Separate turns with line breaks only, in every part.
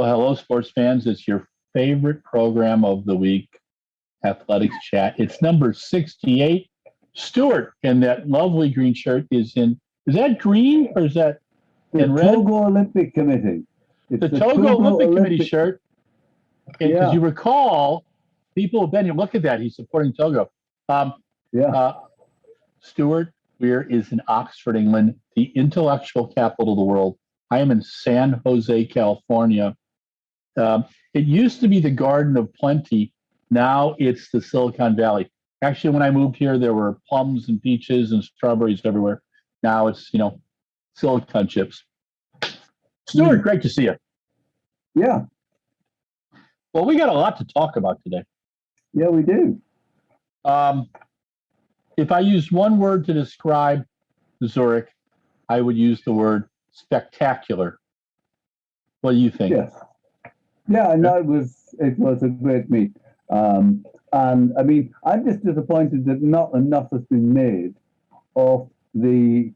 Well, hello, sports fans. It's your favorite program of the week, Athletics Chat. It's number 68. Stuart in that lovely green shirt is that green or is that in red?
Togo Olympic Committee.
It's the Togo Olympic Committee shirt. Because you recall, people have been here. Look at that. He's supporting Togo. Stuart Weir is in Oxford, England, the intellectual capital of the world. I am in San Jose, California. It used to be the Garden of Plenty. Now it's the Silicon Valley. Actually, when I moved here, there were plums and peaches and strawberries everywhere. Now it's, silicon chips. Stuart, great to see you.
Yeah.
Well, we got a lot to talk about today.
Yeah, we do.
If I used one word to describe Zurich, I would use the word spectacular. What do you think?
Yes. Yeah, no, it was a great meet. And I mean, I'm just disappointed that not enough has been made of the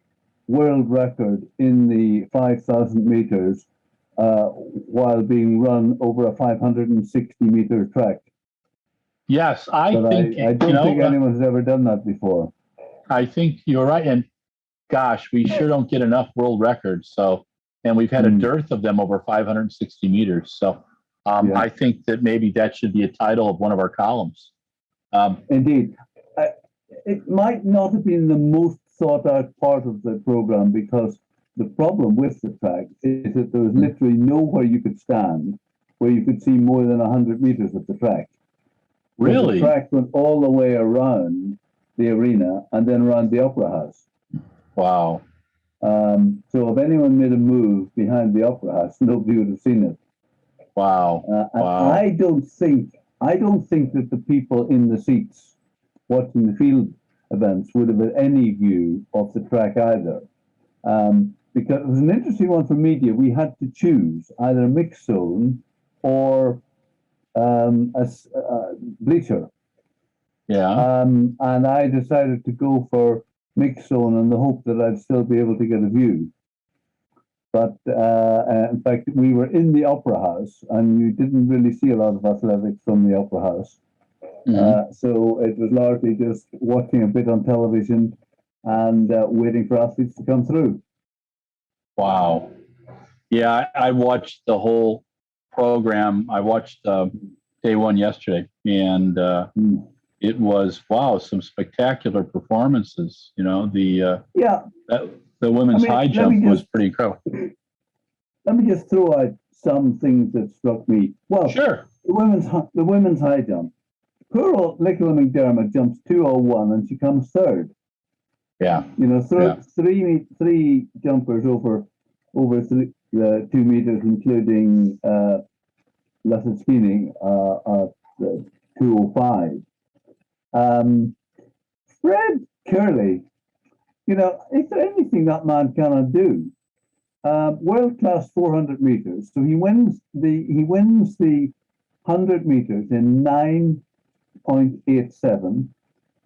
world record in the 5,000 meters while being run over a 560-meter track.
Yes, I don't think
anyone's ever done that before.
I think you're right. And gosh, we sure don't get enough world records. And we've had a dearth of them over 560 meters. So I think that maybe that should be a title of one of our columns.
Indeed. It might not have been the most thought out part of the program because the problem with the track is that there was literally nowhere you could stand where you could see more than 100 meters of the track.
Really?
The track went all the way around the arena and then around the Opera House.
Wow.
So if anyone made a move behind the Opera House, nobody would have seen it.
Wow.
And I don't think that the people in the seats watching the field events would have had any view of the track either. Because it was an interesting one for media. We had to choose either a mixed zone or a bleacher.
Yeah.
And I decided to go for mixed zone in the hope that I'd still be able to get a view. But in fact, we were in the Opera House, and you didn't really see a lot of athletics from the Opera House. So it was largely just watching a bit on television and waiting for athletes to come through.
Wow. Yeah, I watched the whole program. I watched day one yesterday, and it was, some spectacular performances. The women's high jump was pretty cool.
Let me just throw out some things that struck me. Well,
sure.
The women's high jump. Poor Leah McDermott jumps 2:01 and she comes third.
Yeah.
Three jumpers over 2 meters, including Lasitsky at 2:05. Fred Curley, is there anything that man cannot do? World class 400 meters. So he wins the 100 meters in 9.87,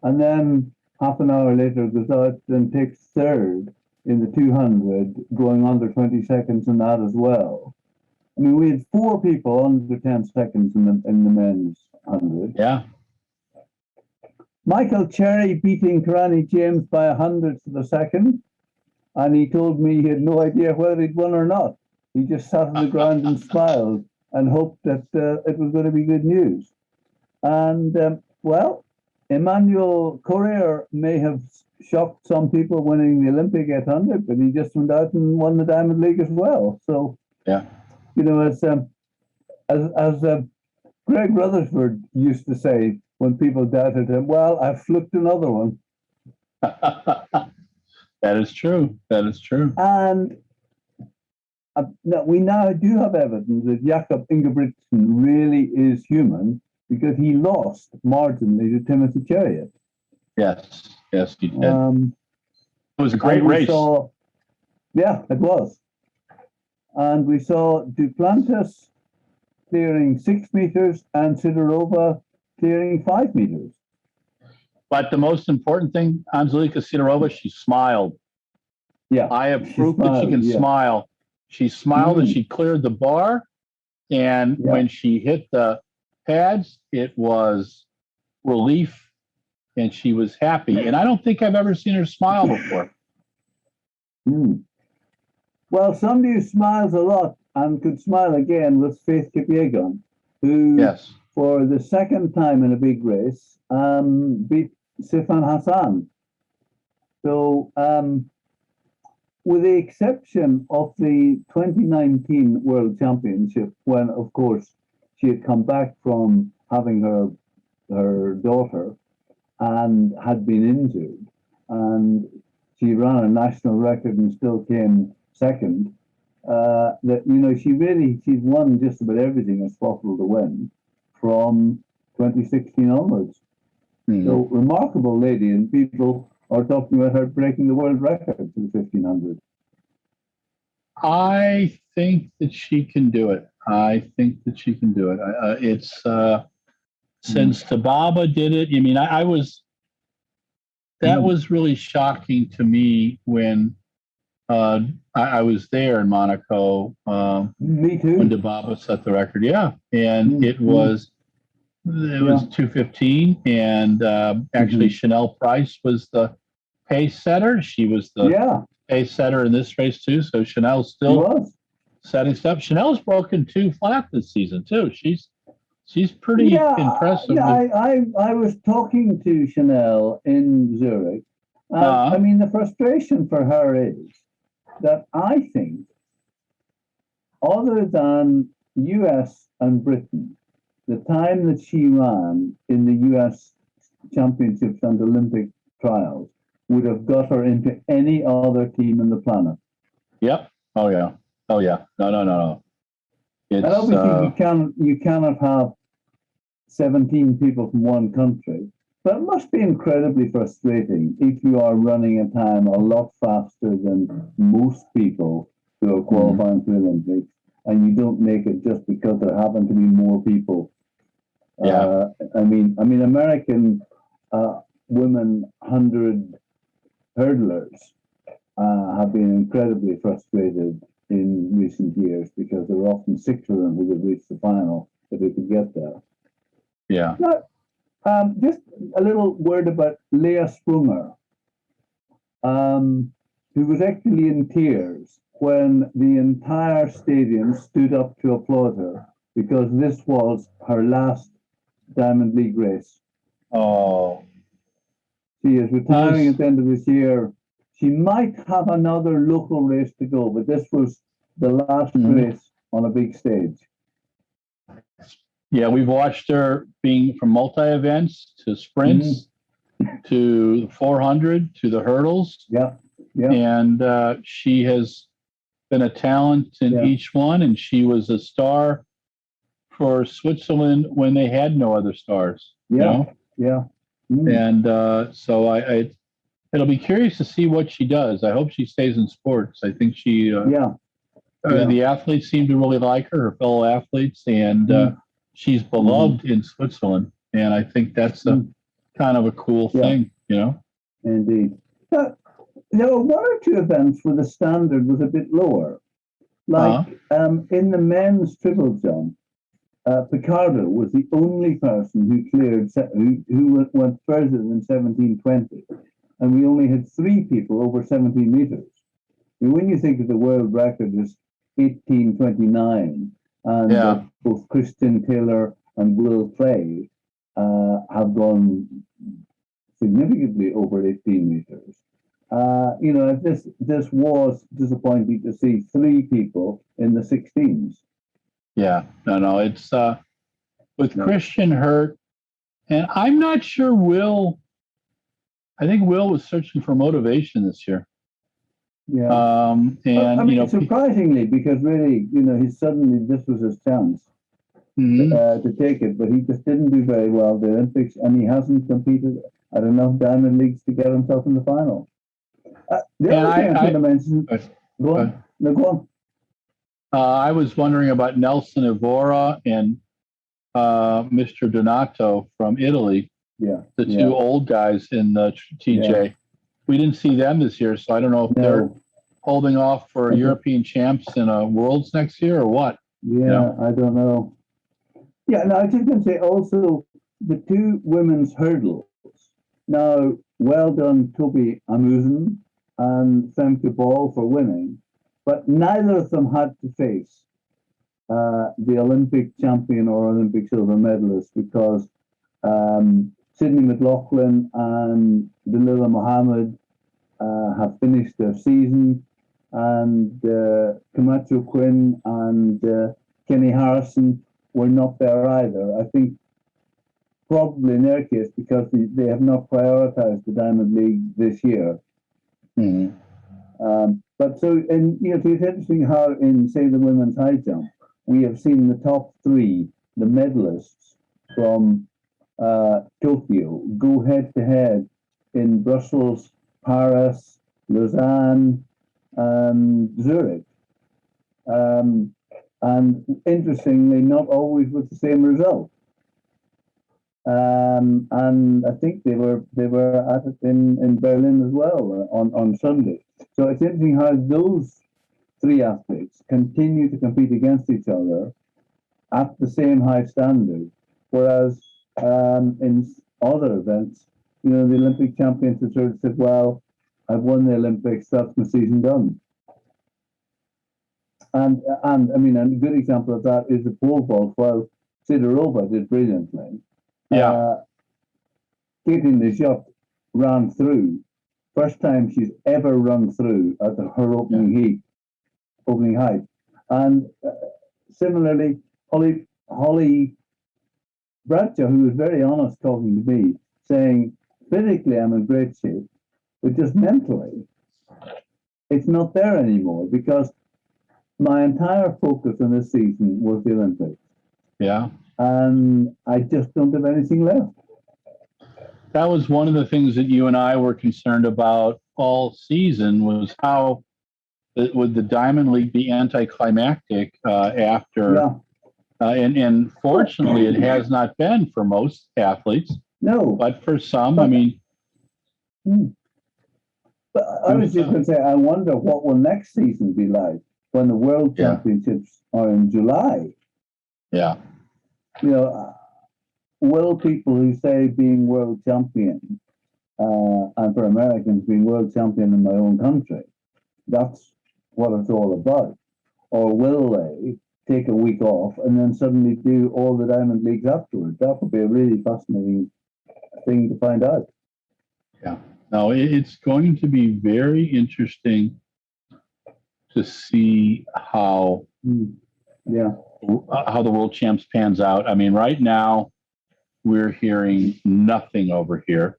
and then half an hour later goes out and takes third in the 200, going under 20 seconds in that as well. I mean, we had 4 people under 10 seconds in the men's 100.
Yeah.
Michael Cherry beating Karani James by 100th of a second, and he told me he had no idea whether he'd won or not. He just sat on the ground and smiled and hoped that it was going to be good news. And, Emmanuel Courier may have shocked some people winning the Olympic 800, but he just went out and won the Diamond League as well. So,
yeah,
as Greg Rutherford used to say when people doubted him, well, I've flipped another one.
That is true.
And we now do have evidence that Jakob Ingebrigtsen really is human because he lost marginally to Timothy Chariot.
Yes, he did. It was a great race.
It was. And we saw Duplantis clearing 6 meters and Sidorova clearing 5 meters.
But the most important thing, Anzelika Sidorova, she smiled.
Yeah.
I have proof that she can smile. She smiled and she cleared the bar. And when she hit the pads, it was relief, and she was happy. And I don't think I've ever seen her smile before.
Well, somebody who smiles a lot and could smile again was Faith Kipyegon, who, for the second time in a big race, beat Sifan Hassan. So, with the exception of the 2019 World Championship, when, of course, she had come back from having her daughter and had been injured, and she ran a national record and still came second. That she's won just about everything that's possible to win from 2016 onwards. So remarkable lady, and people are talking about her breaking the world record for the 1500.
I think that she can do it. It's since Tababa did it. I mean, that was really shocking to me when I was there in Monaco.
Me too.
When Tababa set the record, and it was 2:15, and actually Chanel Price was the pace setter. She was the pace setter in this race too. So Chanel's still setting stuff. Chanel's broken 2 flat this season too. She's pretty impressive.
I was talking to Chanel in Zurich. I mean, the frustration for her is that I think, other than US and Britain, the time that she ran in the US Championships and Olympic trials would have got her into any other team on the planet.
Yep. Oh yeah. No.
And obviously you cannot have 17 people from one country, but it must be incredibly frustrating if you are running a time a lot faster than most people who are qualifying for the Olympics, and you don't make it just because there happen to be more people. I mean, American women 100 hurdlers have been incredibly frustrated in recent years because there were often 6 of them who would reach the final if they could get there.
Yeah.
Now, just a little word about Leah Sprumer, who was actually in tears when the entire stadium stood up to applaud her because this was her last Diamond League race.
Oh.
She is retiring at the end of this year. She might have another local race to go, but this was the last race on a big stage.
Yeah, we've watched her being from multi-events to sprints to the 400 to the hurdles.
Yeah.
And she has been a talent in each one, and she was a star for Switzerland when they had no other stars. And so it'll be curious to see what she does. I hope she stays in sports. I think she the athletes seem to really like her fellow athletes, and she's beloved in Switzerland, and I think that's a kind of a cool thing,
Indeed. There were 1 or 2 events where the standard was a bit lower, like in the men's triple jump. Picardo was the only person who cleared, who went further than 17:20, and we only had 3 people over 17 meters. And when you think of the world record is 18:29, and both Christian Taylor and Will Clay have gone significantly over 18 meters. This was disappointing to see 3 people in the 16s.
Yeah, no, it's with Christian hurt, and I'm not sure Will. I think Will was searching for motivation this year.
Yeah, and surprisingly, because really, this was his chance to take it, but he just didn't do very well at the Olympics, and he hasn't competed at enough Diamond Leagues to get himself in the final. The other thing I should mention. Go on. No, go on.
I was wondering about Nelson Evora and Mr. Donato from Italy.
Yeah,
the 2 old guys in the TJ. Yeah. We didn't see them this year, so I don't know if they're holding off for European champs in Worlds next year or what.
Yeah, I don't know. Yeah, no, I was just going to say also the two women's hurdles. Now, well done, Toby Amusen and Femke Ball for winning, but neither of them had to face the Olympic champion or Olympic silver medalist because Sydney McLaughlin and Dalilah Mohammed have finished their season, and Camacho Quinn and Kenny Harrison were not there either. I think probably in their case because they have not prioritized the Diamond League this year.
Mm-hmm.
But so, and it's interesting how in, say, the women's high jump, we have seen the top three, the medalists from Tokyo, go head to head in Brussels, Paris, Lausanne, and Zurich. And interestingly, not always with the same result. And I think they were at it in Berlin as well on Sunday. So it's interesting how those three athletes continue to compete against each other at the same high standard, whereas in other events, the Olympic champions have sort of said, "Well, I've won the Olympics, that's my season done." And I mean, a good example of that is the pole vault. While Sidorova did brilliantly, Katie Nijouk ran through. First time she's ever run through at her opening height. And similarly, Holly Bradshaw, who was very honest talking to me, saying, physically I'm in great shape, but just mentally, it's not there anymore because my entire focus on this season was the Olympics.
Yeah.
And I just don't have anything left.
That was one of the things that you and I were concerned about all season was how would the Diamond League be anticlimactic after.
Yeah.
And fortunately, it has not been for most athletes.
No.
But for some, I mean.
But I was just going to say, I wonder what will next season be like when the World Championships are in July.
Yeah.
Will people who say being world champion, and for Americans being world champion in my own country, that's what it's all about? Or will they take a week off and then suddenly do all the Diamond Leagues afterwards? That would be a really fascinating thing to find out.
Yeah. No, it's going to be very interesting to see how how the World Champs pans out. I mean, right now we're hearing nothing over here.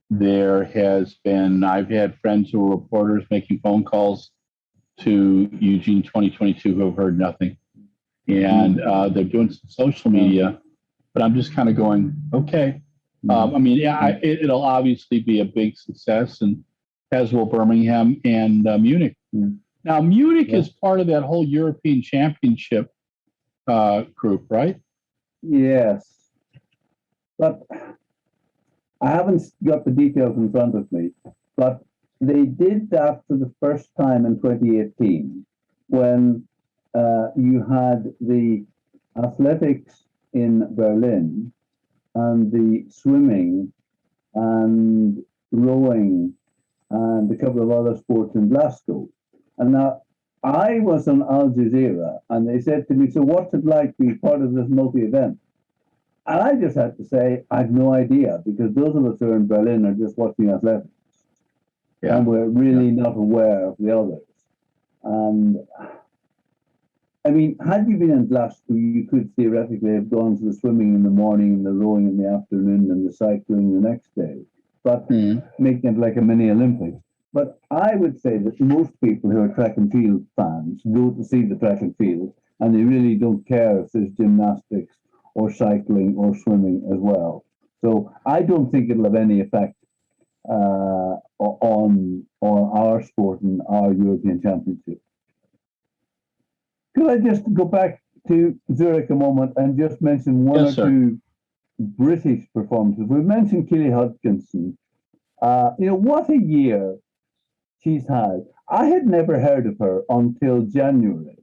There has been, I've had friends who are reporters making phone calls to Eugene 2022 who have heard nothing. And they're doing some social media, but I'm just kind of going, okay. I mean, it'll obviously be a big success, and as will Birmingham and Munich. Now, Munich is part of that whole European Championship group, right?
Yes. But I haven't got the details in front of me, but they did that for the first time in 2018 when you had the athletics in Berlin and the swimming and rowing and a couple of other sports in Glasgow. And now I was on Al Jazeera and they said to me, so what's it like to be part of this multi-event? And I just had to say, I have no idea, because those of us who are in Berlin are just watching athletics. Yeah. And we're really not aware of the others. And I mean, had you been in Glasgow, you could theoretically have gone to the swimming in the morning and the rowing in the afternoon and the cycling the next day, but making it like a mini Olympics. But I would say that most people who are track and field fans go to see the track and field, and they really don't care if there's gymnastics or cycling or swimming as well. So I don't think it'll have any effect on our sport and our European Championship. Could I just go back to Zurich a moment and just mention one or two British performances? We've mentioned Kelly Hodkinson. What a year she's had. I had never heard of her until January,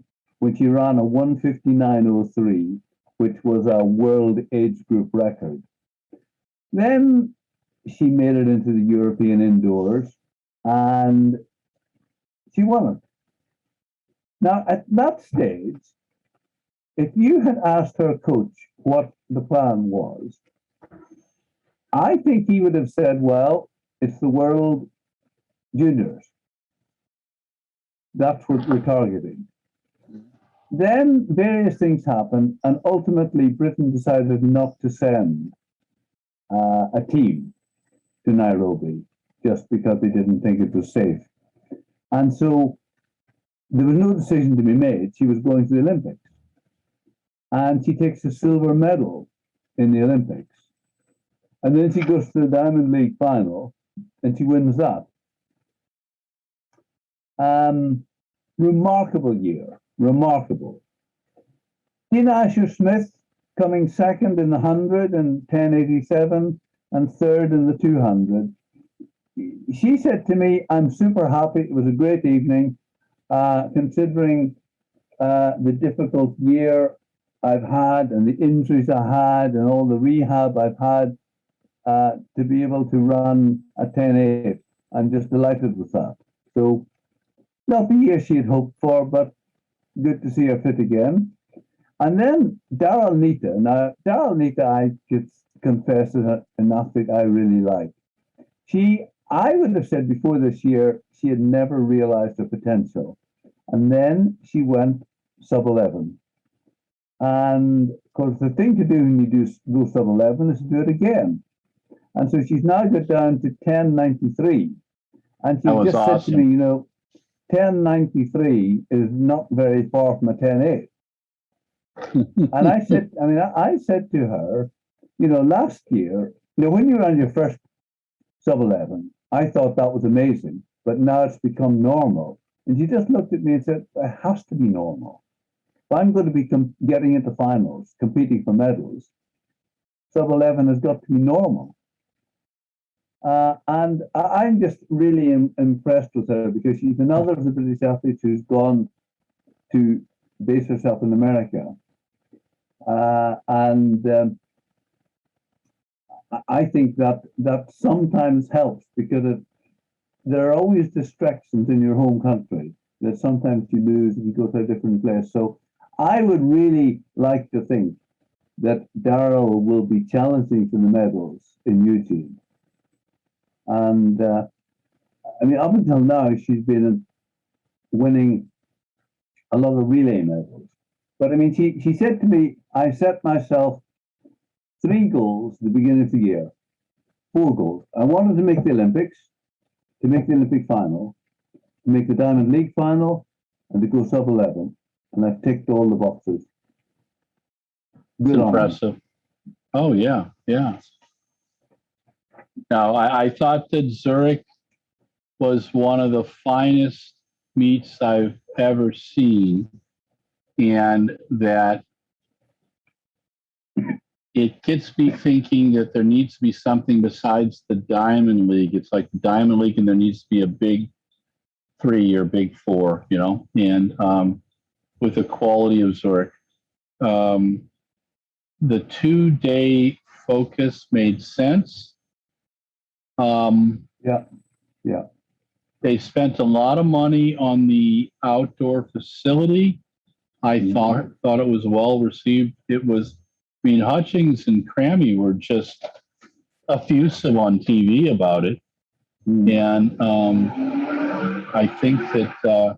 when she ran a 1:59.03, which was a world age group record. Then she made it into the European indoors and she won it. Now, at that stage, if you had asked her coach what the plan was, I think he would have said, well, it's the world juniors. That's what we're targeting. Then various things happened, and ultimately Britain decided not to send a team to Nairobi just because they didn't think it was safe. And so there was no decision to be made. She was going to the Olympics. And she takes a silver medal in the Olympics. And then she goes to the Diamond League final and she wins that. Remarkable year, remarkable. Tina Asher-Smith coming second in the 100 and 10:87 and third in the 200. She said to me, I'm super happy. It was a great evening, considering the difficult year I've had and the injuries I had and all the rehab I've had to be able to run a 10:8. I'm just delighted with that. So not the year she had hoped for, but good to see her fit again. And then Daryl Neeta. Now, Daryl Neeta, I could confess, is an athlete I really like. I would have said before this year, she had never realized her potential. And then she went sub-11. And of course, the thing to do when you go sub-11 is to do it again. And so she's now got down to 10:93. And she just awesome. Said to me, 10:93 is not very far from a 10:8. And I said to her, last year, when you ran your first sub-11, I thought that was amazing, but now it's become normal. And she just looked at me and said, it has to be normal. If I'm going to be getting into finals, competing for medals, sub-11 has got to be normal. And I'm just really impressed with her because she's another of the British athletes who's gone to base herself in America. I think that sometimes helps because there are always distractions in your home country that sometimes you lose if you go to a different place. So I would really like to think that Daryl will be challenging for the medals in Eugene. And up until now, she's been winning a lot of relay medals. But she said to me, I set myself 3 goals at the beginning of the year, 4 goals. I wanted to make the Olympics, to make the Olympic final, to make the Diamond League final, and to go sub-11. And I've ticked all the boxes.
Good. Impressive. Oh, yeah. Now, I thought that Zurich was one of the finest meets I've ever seen, and that it gets me thinking that there needs to be something besides the Diamond League. It's like the Diamond League, and there needs to be a big 3 or big 4, and with the quality of Zurich. The 2-day focus made sense.
Yeah.
They spent a lot of money on the outdoor facility. I thought it was well received. Hutchings and Crammy were just effusive on TV about it. And I think that,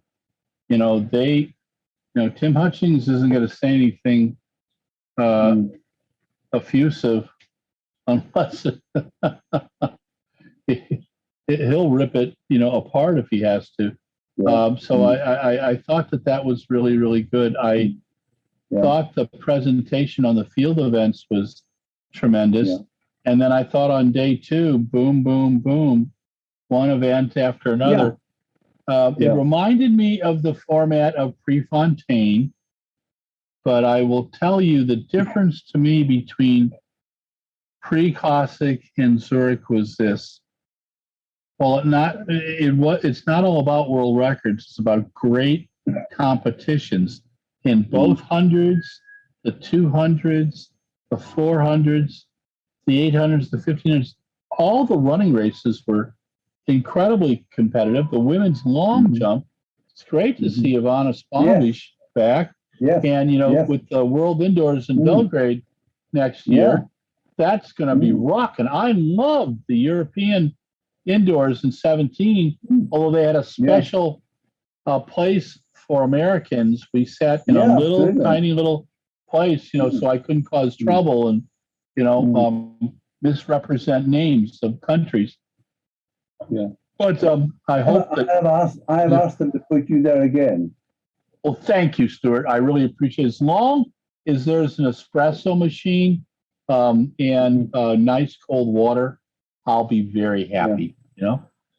Tim Hutchings isn't going to say anything effusive unless he'll rip it, apart if he has to. So I thought that was really, really good. I thought the presentation on the field events was tremendous. Yeah. And then I thought on day 2, boom, boom, boom, one event after another. It reminded me of the format of Prefontaine, but I will tell you the difference to me between Pre-Classic and Zurich was this. Well, it's not all about world records. It's about great competitions. in both hundreds, the 200s, the 400s, the 800s, the 1500s. All the running races were incredibly competitive. The women's long jump, it's great to see Ivana Spanovic back.
Yes.
And, with the World Indoors in Belgrade next year, that's going to be rocking. I love the European Indoors in 17, although they had a special place for Americans. We sat in a little tiny little place, so I couldn't cause trouble and, misrepresent names of countries.
Yeah.
But I hope that
I have asked them to put you there again.
Well, thank you, Stuart. I really appreciate it. As long as there's an espresso machine and nice cold water, I'll be very happy,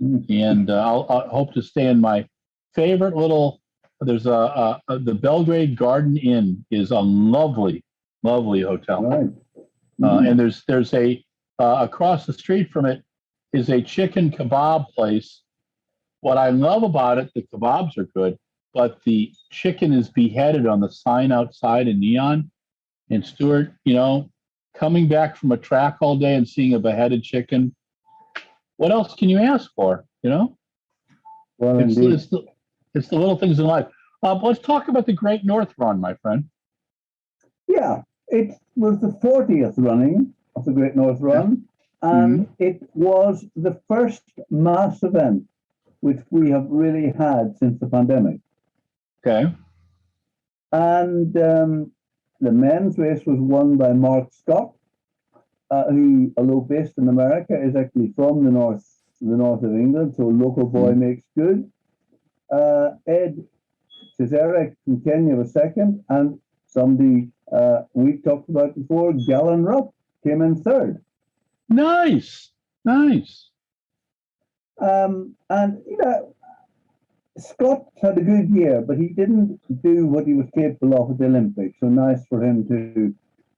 And I'll hope to stay in my favorite little. There's the Belgrade Garden Inn is a lovely, lovely hotel,
right.
And there's a across the street from it is a chicken kebab place. What I love about it, the kebabs are good, but the chicken is beheaded on the sign outside in neon. And Stuart, coming back from a track all day and seeing a beheaded chicken, what else can you ask for?
Well,
it's the little things in life. Let's talk about the Great North Run, my friend.
Yeah, it was the 40th running of the Great North Run, and it was the first mass event which we have really had since the pandemic.
Okay.
And the men's race was won by Mark Scott, who, although based in America, is actually from the north of England, so local boy makes good. Ed Cesarek from Kenya was second, and somebody we talked about before, Galen Rupp, came in third.
Nice.
And Scott had a good year, but he didn't do what he was capable of at the Olympics. So nice for him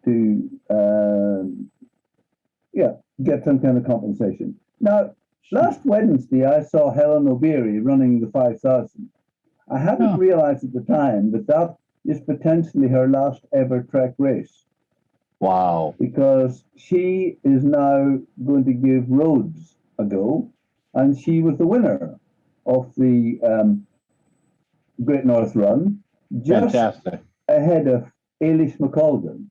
to get some kind of compensation. Now, last Wednesday, I saw Helen O'Beary running the 5,000. I hadn't realized at the time that is potentially her last ever track race.
Wow.
Because she is now going to give Rhodes a go, and she was the winner of the Great North Run, just
Fantastic.
ahead of Eilish McColgan.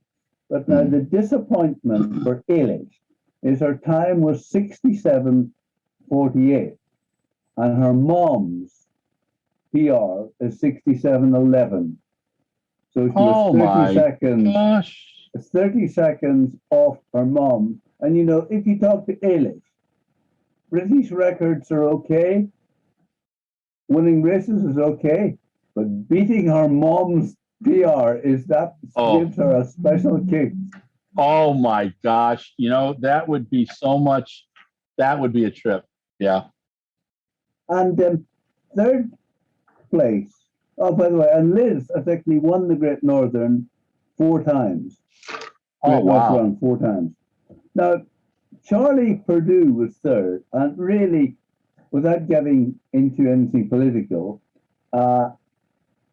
But now the disappointment for Eilish is her time was 67:48, and her mom's PR is 67:11. So she was 30 seconds.
Gosh.
30 seconds off her mom. And if you talk to Eilish, British records are okay, winning races is okay, but beating her mom's PR gives her a special kick.
Oh my gosh. That would be so much, that would be a trip. Yeah.
And third place, by the way, and Liz has actually won the Great Northern 4 times.
Oh, wow.
North Run 4 times. Now, Charlie Purdue was third, and really, without getting into anything political,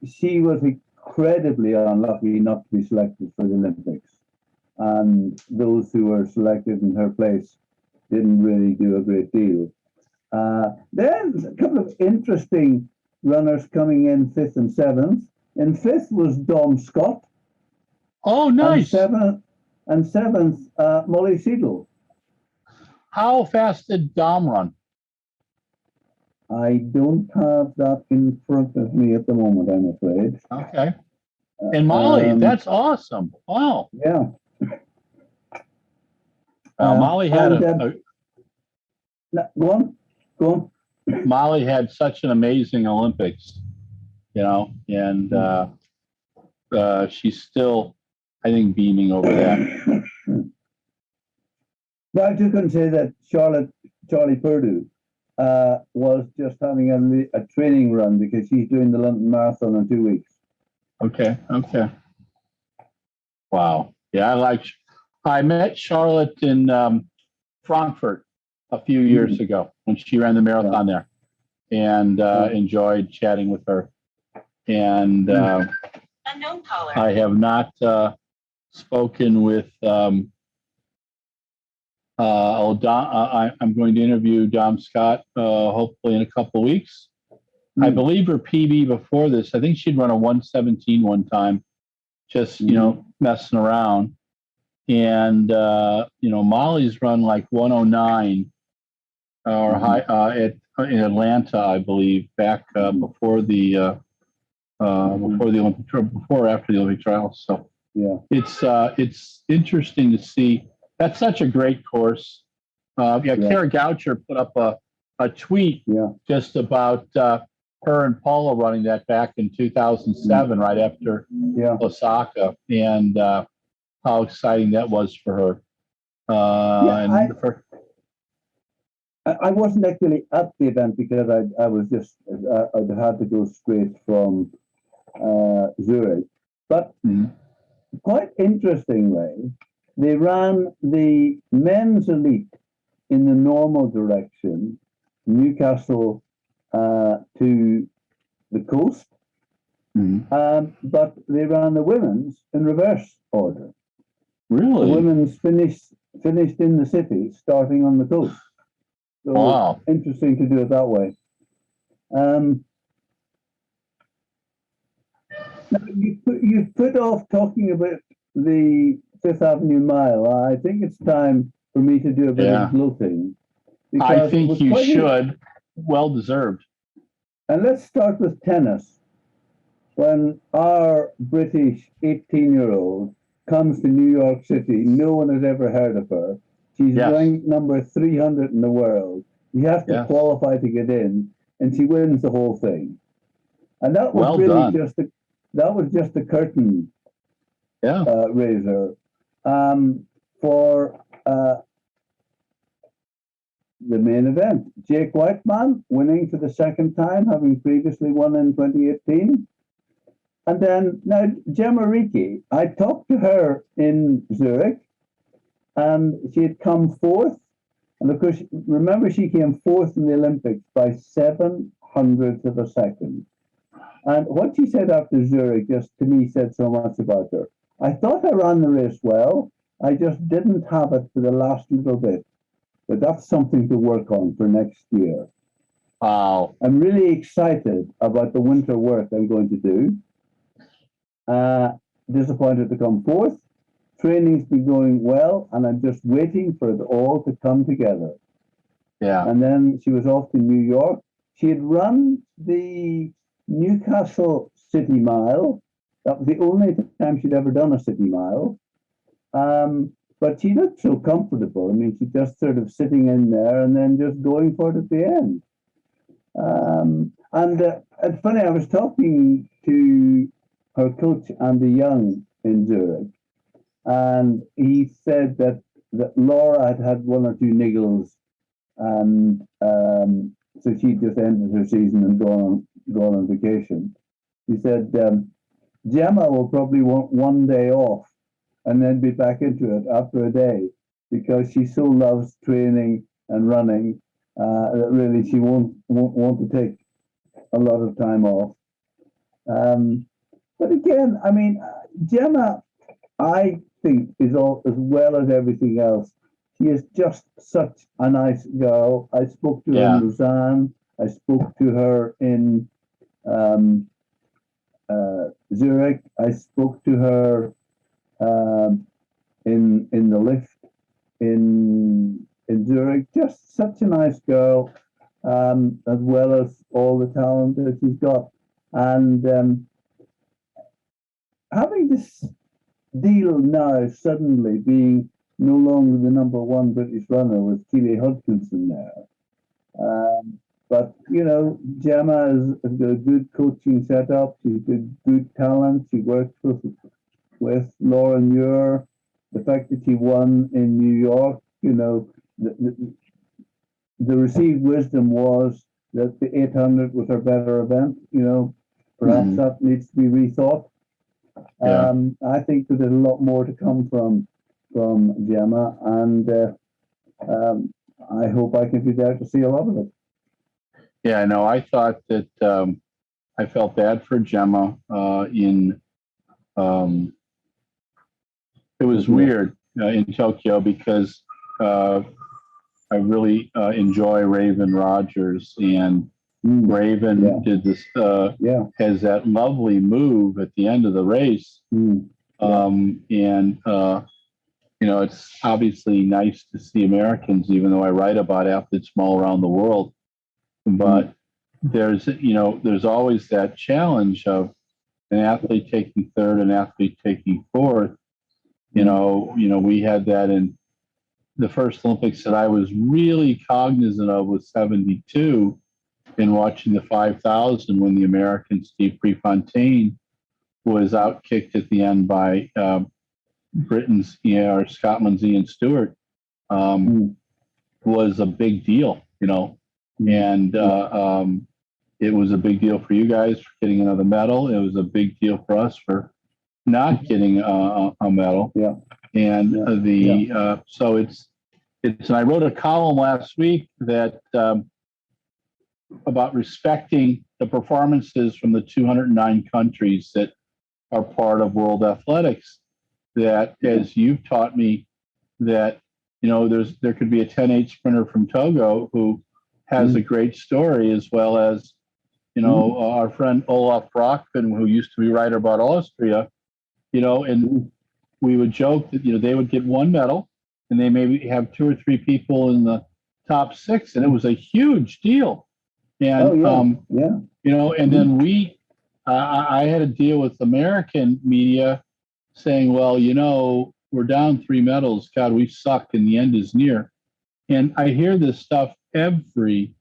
she was incredibly unlucky not to be selected for the Olympics. And those who were selected in her place didn't really do a great deal. Then a couple of interesting runners coming in 5th and 7th. In 5th was Dom Scott.
Oh, nice.
And 7th, Molly Seidel.
How fast did Dom run?
I don't have that in front of me at the moment, I'm afraid.
Okay. And Molly, that's awesome. Wow.
Yeah.
Molly had
Go on.
Molly had such an amazing Olympics, and she's still, I think, beaming over that.
But I'm just going to say that Charlie Purdue was just having a training run because she's doing the London Marathon in 2 weeks.
Okay. Wow. Yeah, I met Charlotte in Frankfurt a few years ago when she ran the marathon there, and enjoyed chatting with her. And I have not spoken with. I'm going to interview Dom Scott hopefully in a couple of weeks. I believe her PB before this, I think she'd run a 117 one time, just messing around. And Molly's run like 109 or high in Atlanta, I believe, back before the Olympic before or after the Olympic trials. So
yeah,
it's interesting to see. That's such a great course. Kara Goucher put up a tweet just about her and Paula running that back in 2007, right after Osaka, and how exciting that was for her.
I wasn't actually at the event because I was just I'd had to go straight from Zurich, but quite interestingly, they ran the men's elite in the normal direction, Newcastle to the coast, but they ran the women's in reverse order.
Really?
The women's finished in the city, starting on the coast. So
wow.
Interesting to do it that way. Now you put off talking about the Fifth Avenue Mile. I think it's time for me to do a bit of gloating.
I think you should. Well deserved.
And let's start with tennis. When our British 18-year-old comes to New York City, no one has ever heard of her. She's ranked number 300 in the world. You have to qualify to get in, and she wins the whole thing. And that was just a curtain raiser for the main event. Jake Whiteman winning for the second time, having previously won in 2018. And then now Gemma Ricci, I talked to her in Zurich, and she had come fourth. And of course, remember, she came fourth in the Olympics by 700ths of a second. And what she said after Zurich just to me said so much about her. I thought I ran the race well. I just didn't have it for the last little bit. But that's something to work on for next year.
Wow.
I'm really excited about the winter work I'm going to do. Disappointed to come fourth. Training's been going well, and I'm just waiting for it all to come together.
Yeah.
And then she was off to New York. She had run the Newcastle City Mile. That was the only time she'd ever done a city mile. But she looked so comfortable. I mean, she's just sort of sitting in there and then just going for it at the end. It's funny, I was talking to her coach, Andy Young, in Zurich, and he said that Laura had one or two niggles, and so she just ended her season and gone on vacation. He said, Gemma will probably want one day off and then be back into it after a day, because she so loves training and running that really she won't want to take a lot of time off. But again, I mean, Gemma, I think, is all, as well as everything else, she is just such a nice girl. I spoke to her in Lausanne. I spoke to her in Zurich. I spoke to her in the lift in Zurich. Just such a nice girl, as well as all the talent that she's got. And having this deal now suddenly being no longer the number one British runner with Keely Hodkinson there. But, you know, Gemma has got a good coaching setup. She's got good talent. She works with Laura Muir. The fact that she won in New York, you know, the received wisdom was that the 800 was her better event. You know, perhaps that needs to be rethought. I think that there's a lot more to come from Gemma, and I hope I can be there to see a lot of it. Yeah,
no, I thought that I felt bad for Gemma in it was weird in Tokyo because I really enjoy Raven Rogers, and Raven did this, has that lovely move at the end of the race. It's obviously nice to see Americans, even though I write about athletes from all around the world. But there's always that challenge of an athlete taking third, an athlete taking fourth. We had that in the first Olympics that I was really cognizant of was 72, in watching the 5,000 when the American Steve Prefontaine was outkicked at the end by Britain's or Scotland's Ian Stewart. Was a big deal, and it was a big deal for you guys for getting another medal. It was a big deal for us for not getting a medal. So it's. And I wrote a column last week that about respecting the performances from the 209 countries that are part of World Athletics. That, as you've taught me, that there could be a 10-8 sprinter from Togo who has a great story, as well as our friend Olaf Brockman, who used to be writer about Austria. And we would joke that they would get one medal, and they maybe have 2 or 3 people in the top 6, and it was a huge deal. And and then I had to deal with American media saying, well, we're down 3 medals. God, we suck, and the end is near. And I hear this stuff every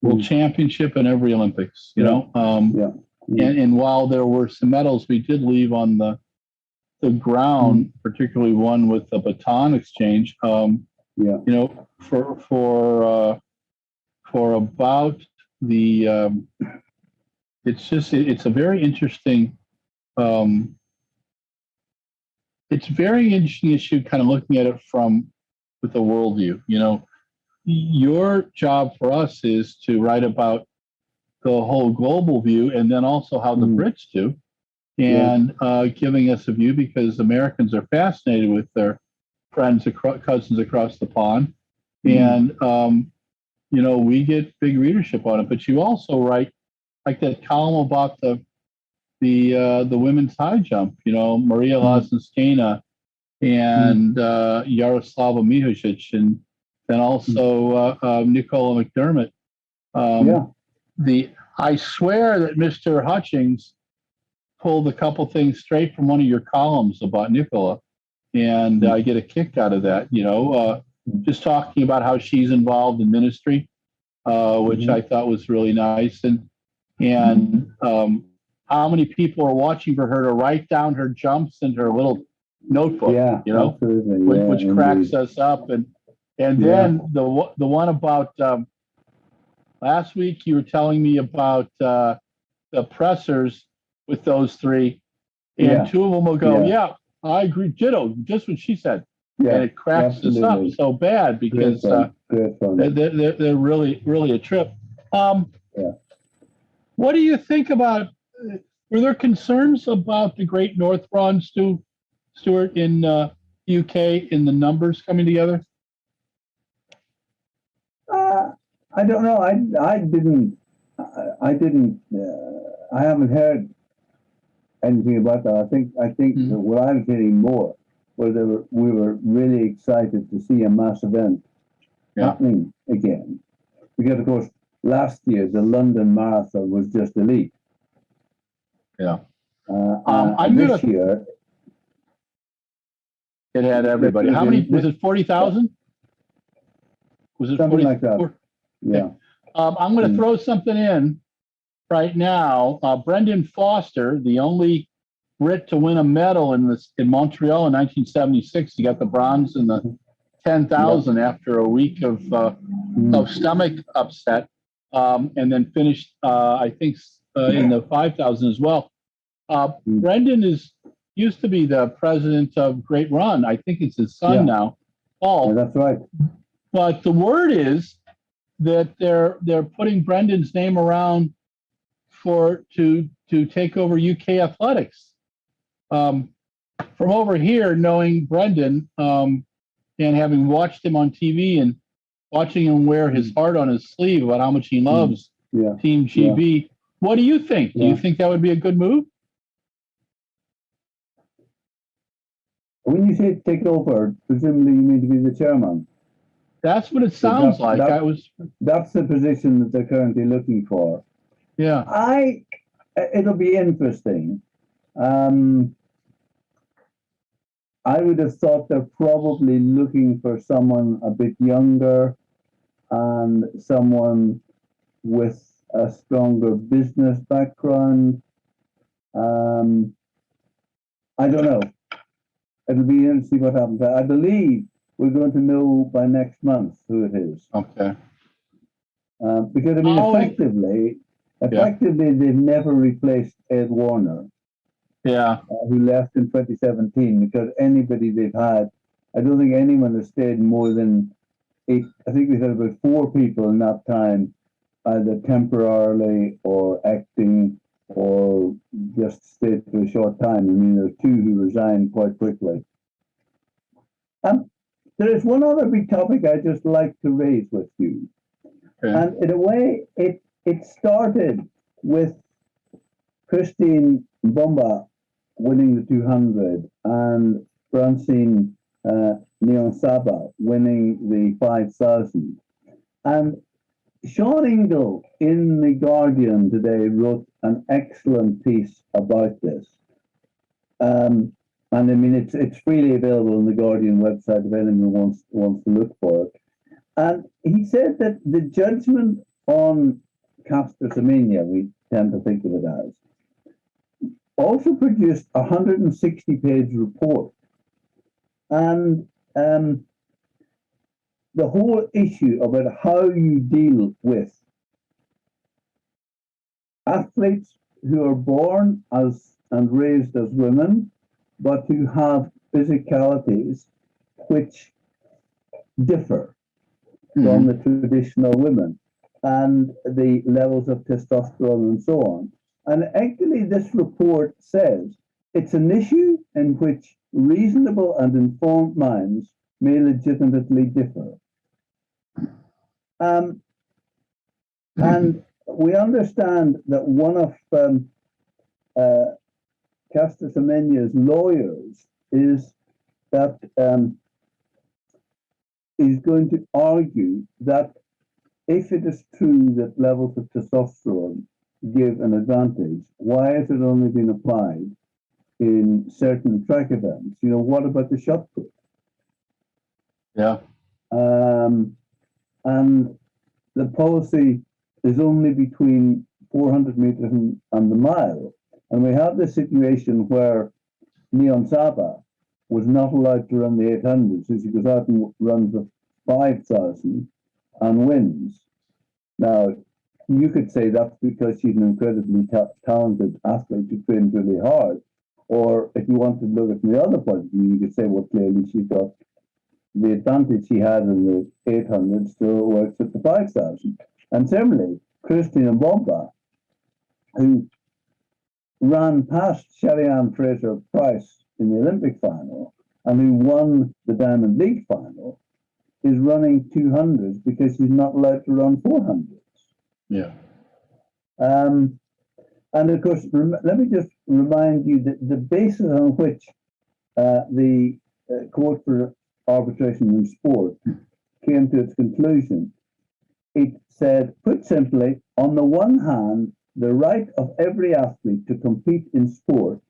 World Championship and every Olympics. And while there were some medals we did leave on the ground, particularly one with the baton exchange, for about the, it's a very interesting, issue, kind of looking at it with a worldview. Your job for us is to write about the whole global view, and then also how the Brits do. And giving us a view, because Americans are fascinated with their friends, cousins across the pond. And, we get big readership on it. But you also write, like that column about the women's high jump, Maria Lazinskaya and Yaroslava Mihošić, and then also Nicola McDermott. I swear that Mr. Hutchings pulled a couple things straight from one of your columns about Nicola, and I get a kick out of that. Just talking about how she's involved in ministry, which I thought was really nice, and how many people are watching for her to write down her jumps in her little notebook, which cracks us up, and then the one about last week you were telling me about the pressers with those 3, and 2 of them will go, I agree, ditto, just what she said. And it cracks us up so bad because they're really, really a trip. What do you think about, were there concerns about the Great North Run, Stuart, in UK, in the numbers coming together?
I don't know. I haven't heard anything about that. I think what I was hearing more was we were really excited to see a mass event happening again, because of course last year the London Marathon was just elite. This year
it had everybody. How many was it? 40,000? Was it
something like that? Yeah.
I'm going to throw something in right now. Brendan Foster, the only Brit to win a medal in Montreal in 1976. He got the bronze in the 10,000 after a week of stomach upset, and then finished, I think, in the 5,000 as well. Brendan used to be the president of Great Run. I think it's his son now, Paul.
That's right.
But the word is that they're putting Brendan's name around to take over UK athletics. From over here, knowing Brendan and having watched him on TV and watching him wear his heart on his sleeve about how much he loves Team GB, what do you think? Do you think that would be a good move?
When you say take over, presumably you mean to be the chairman.
That's what it sounds like.
That's the position that they're currently looking for.
Yeah.
It'll be interesting. I would have thought they're probably looking for someone a bit younger and someone with a stronger business background. I don't know. It'll be interesting to see what happens. I believe we're going to know by next month who it is.
Okay.
Because I mean, effectively, they've never replaced Ed Warner.
Yeah.
Who left in 2017, because anybody they've had, I don't think anyone has stayed more than 8. I think they've had about 4 people in that time, either temporarily or acting or just stayed for a short time. I mean, there's 2 who resigned quite quickly. There is one other big topic I just like to raise with you. Okay. And in a way, it started with Christine Mbomba winning the 200 and Francine Niyonsaba winning the 5,000. And Sean Ingle in The Guardian today wrote an excellent piece about this. And I mean, it's freely available on the Guardian website if anyone wants to look for it. And he said that the judgment on Caster Semenya, we tend to think of it as, also produced a 160-page report. And the whole issue about how you deal with athletes who are born as and raised as women, but who have physicalities which differ from the traditional women, and the levels of testosterone and so on. And actually, this report says it's an issue in which reasonable and informed minds may legitimately differ. And we understand that one of Caster Semenya's lawyers is going to argue that if it is true that levels of testosterone give an advantage, why has it only been applied in certain track events? You know, what about the shot put?
Yeah.
And the policy is only between 400 meters and the mile. And we have this situation where Niyonsaba was not allowed to run the 800, so she goes out and runs the 5,000 and wins. Now, you could say that's because she's an incredibly talented athlete who trains really hard. Or if you want to look at the other point of view, you could say, well, clearly she's got the advantage she had in the 800 still works at the 5,000. And similarly, Christine Mbomba, who ran past Shelly-Ann Fraser-Price in the Olympic final and who won the Diamond League final, is running 200s because she's not allowed to run 400s.
Yeah.
And of course, let me just remind you that the basis on which the Court for Arbitration in Sport came to its conclusion, it said, put simply, on the one hand, the right of every athlete to compete in sport,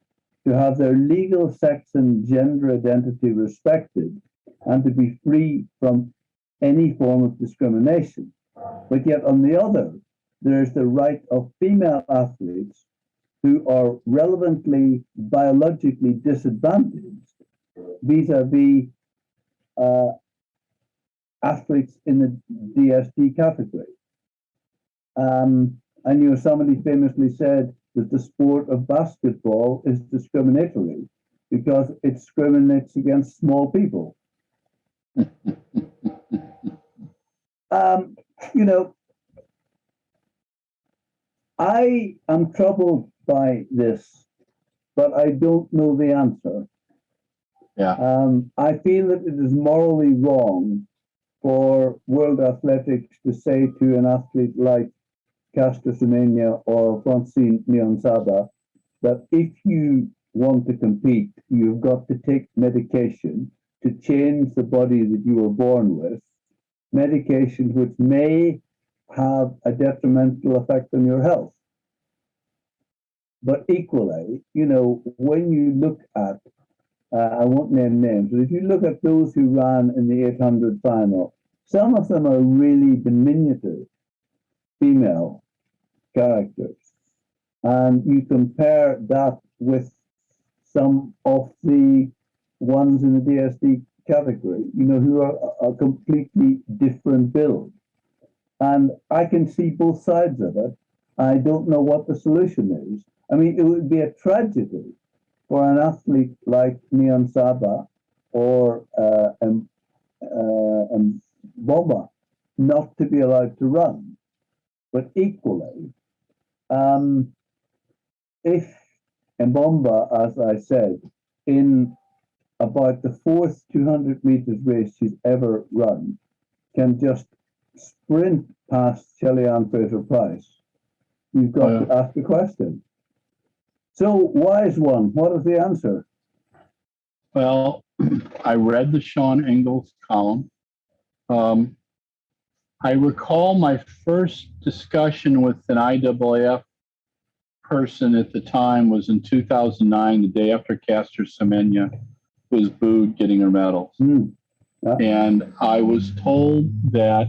to have their legal sex and gender identity respected, and to be free from any form of discrimination. But yet on the other, there is the right of female athletes who are relevantly biologically disadvantaged vis-a-vis athletes in the DSD category. And you know, somebody famously said that the sport of basketball is discriminatory because it discriminates against small people. You know, I am troubled by this but I don't know the answer.
Yeah.
I feel that it is morally wrong for World Athletics to say to an athlete like Caster Semenya or Francine Niyonsaba that if you want to compete, you've got to take medication to change the body that you were born with, medication which may have a detrimental effect on your health. But equally, when you look at, I won't name names, but if you look at those who ran in the 800 final, some of them are really diminutive female characters. And you compare that with some of the ones in the DSD category, who are a completely different build. And I can see both sides of it. I don't know what the solution is. I mean, it would be a tragedy for an athlete like Niyonsaba or Boba not to be allowed to run. But equally, if Mbomba, as I said, in about the fourth 200 meters race she's ever run, can just sprint past Shelley-Ann Fraser-Price, you've got to ask the question. So, wise one, what is the answer?
Well, I read the Sean Ingalls column. I recall my first discussion with an IAAF person at the time was in 2009, the day after Caster Semenya was booed getting her medals. And I was told that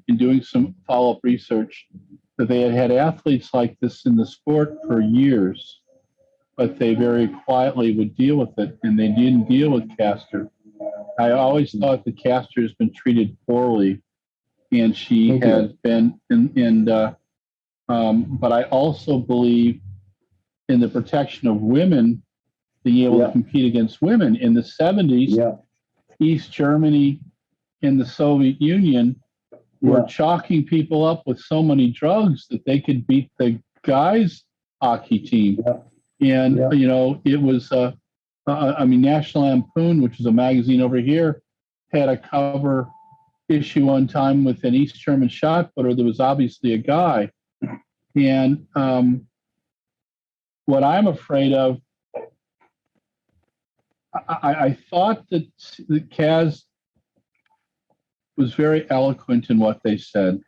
in doing some follow-up research that they had had athletes like this in the sport for years, but they very quietly would deal with it, and they didn't deal with Caster. I always thought that Caster has been treated poorly, and she has been, but I also believe in the protection of women, being able to compete against women. In the 70s, East Germany and the Soviet Union were chalking people up with so many drugs that they could beat the guys' hockey team. And, it was, National Lampoon, which is a magazine over here, had a cover issue one time with an East German shot putter that was obviously a guy. And what I'm afraid of, I thought that Kaz was very eloquent in what they said.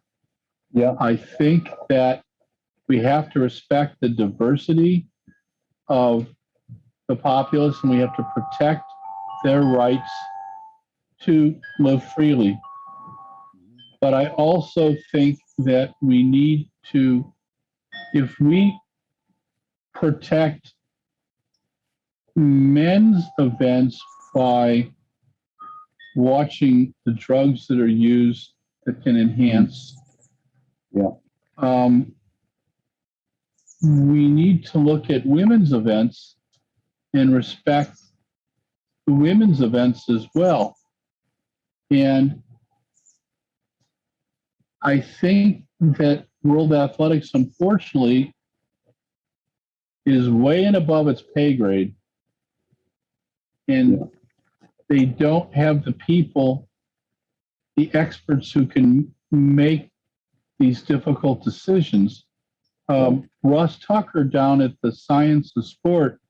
I think that we have to respect the diversity of the populace, and we have to protect their rights to live freely. But I also think that we need to, if we protect men's events by watching the drugs that are used that can enhance, we need to look at women's events and respect the women's events as well. And I think that World Athletics, unfortunately, is way and above its pay grade. And they don't have the people, the experts who can make these difficult decisions. Ross Tucker down at the Science of Sport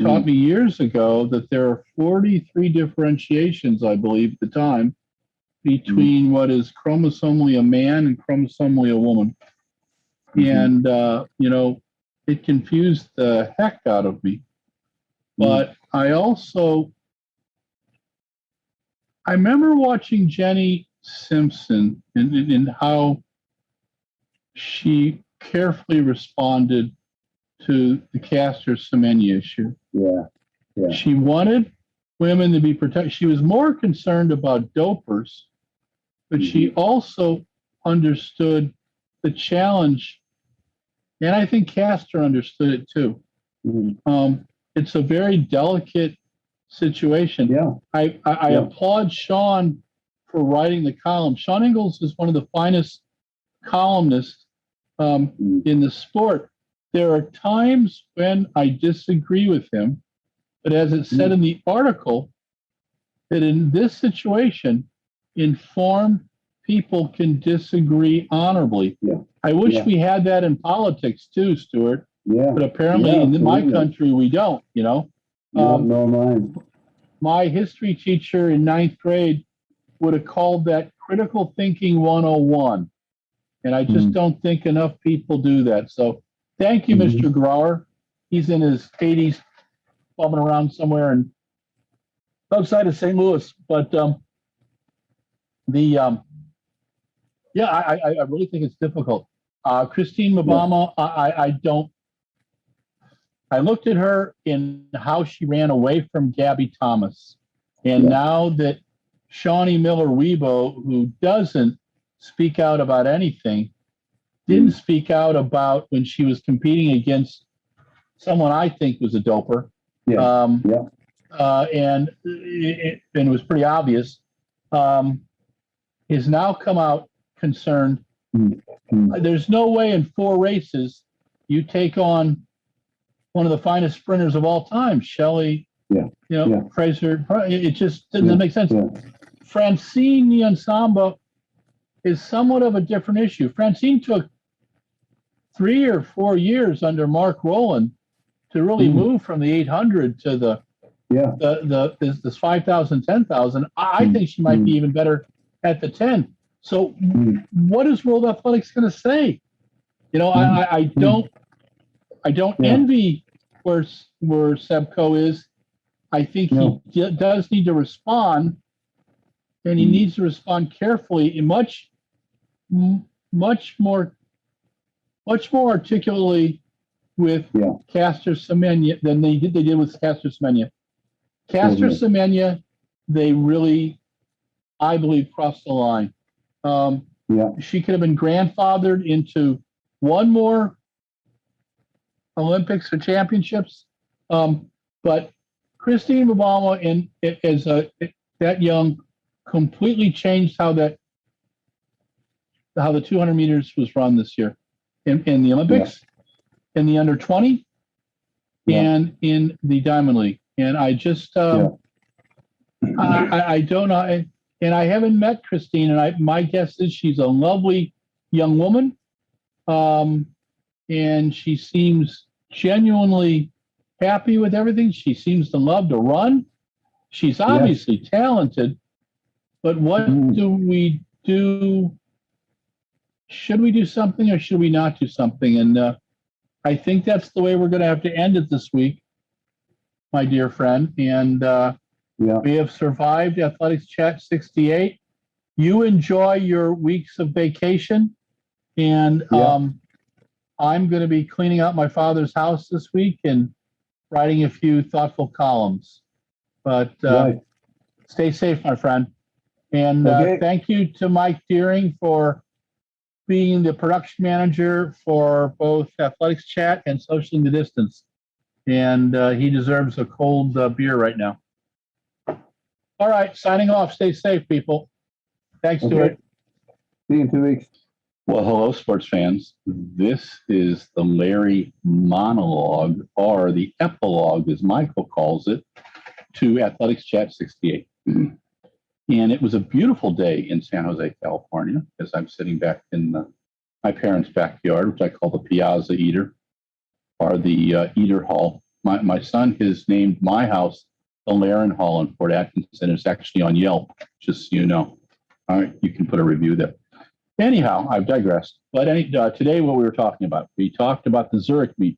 taught me years ago that there are 43 differentiations, I believe, at the time, between what is chromosomally a man and chromosomally a woman. And, it confused the heck out of me. But I remember watching Jenny Simpson and how she carefully responded to the Caster Semenya issue. She wanted women to be protected. She was more concerned about dopers, but she also understood the challenge, and I think Caster understood it too. It's a very delicate situation. I applaud Sean for writing the column. Sean Ingalls is one of the finest columnists in the sport, there are times when I disagree with him, but as it said in the article, that in this situation, informed people can disagree honorably.
Yeah.
I wish we had that in politics too, Stuart.
Yeah.
But apparently in my country, we don't, you know.
No, mine.
My history teacher in ninth grade would have called that critical thinking 101. And I just don't think enough people do that. So thank you, Mr. Grauer. He's in his 80s, bumming around somewhere in outside of St. Louis. But I really think it's difficult. Christine Obama, I looked at her in how she ran away from Gabby Thomas. And now that Shawnee Miller-Weibo, who doesn't speak out about anything, didn't speak out about when she was competing against someone I think was a doper. And it was pretty obvious, is now come out concerned. There's no way in 4 races you take on one of the finest sprinters of all time, Shelley, Fraser. It just doesn't make sense. Francine Niyonsamba is somewhat of a different issue. Francine took 3 or 4 years under Mark Rowland to really move from the 800 to this 5,000, 10,000. I think she might be even better at the 10. So what is World Athletics going to say? You know, I don't envy where Sebco is. I think he does need to respond, and he needs to respond carefully and much more articulately with Caster Semenya than they did with Caster Semenya. Caster Semenya, they really, I believe, crossed the line. She could have been grandfathered into one more Olympics or championships, but Christine Obama, that young, completely changed how the 200 meters was run this year in the Olympics, in the under 20, and in the Diamond League. And I just I don't know, and I haven't met Christine, and my guess is she's a lovely young woman. And she seems genuinely happy with everything. She seems to love to run. She's obviously talented, but what do we do? Should we do something or should we not do something? And I think that's the way we're going to have to end it this week, my dear friend. And we have survived Athletics Chat 68. You enjoy your weeks of vacation, and I'm going to be cleaning out my father's house this week and writing a few thoughtful columns. But stay safe, my friend. And thank you to Mike Deering for being the production manager for both Athletics Chat and Socially the Distance. And he deserves a cold beer right now. All right, signing off. Stay safe, people. Thanks, Stuart.
See you in 2 weeks.
Well, hello, sports fans. This is the Larry monologue, or the epilogue, as Michael calls it, to Athletics Chat 68. And it was a beautiful day in San Jose, California, as I'm sitting back in my parents' backyard, which I call the Piazza Eater, or the Eater Hall. My son has named my house the Laren Hall in Port Atkinson. It's actually on Yelp, just so you know. All right, you can put a review there. Anyhow, I've digressed. But today, what we were talking about, we talked about the Zurich meet.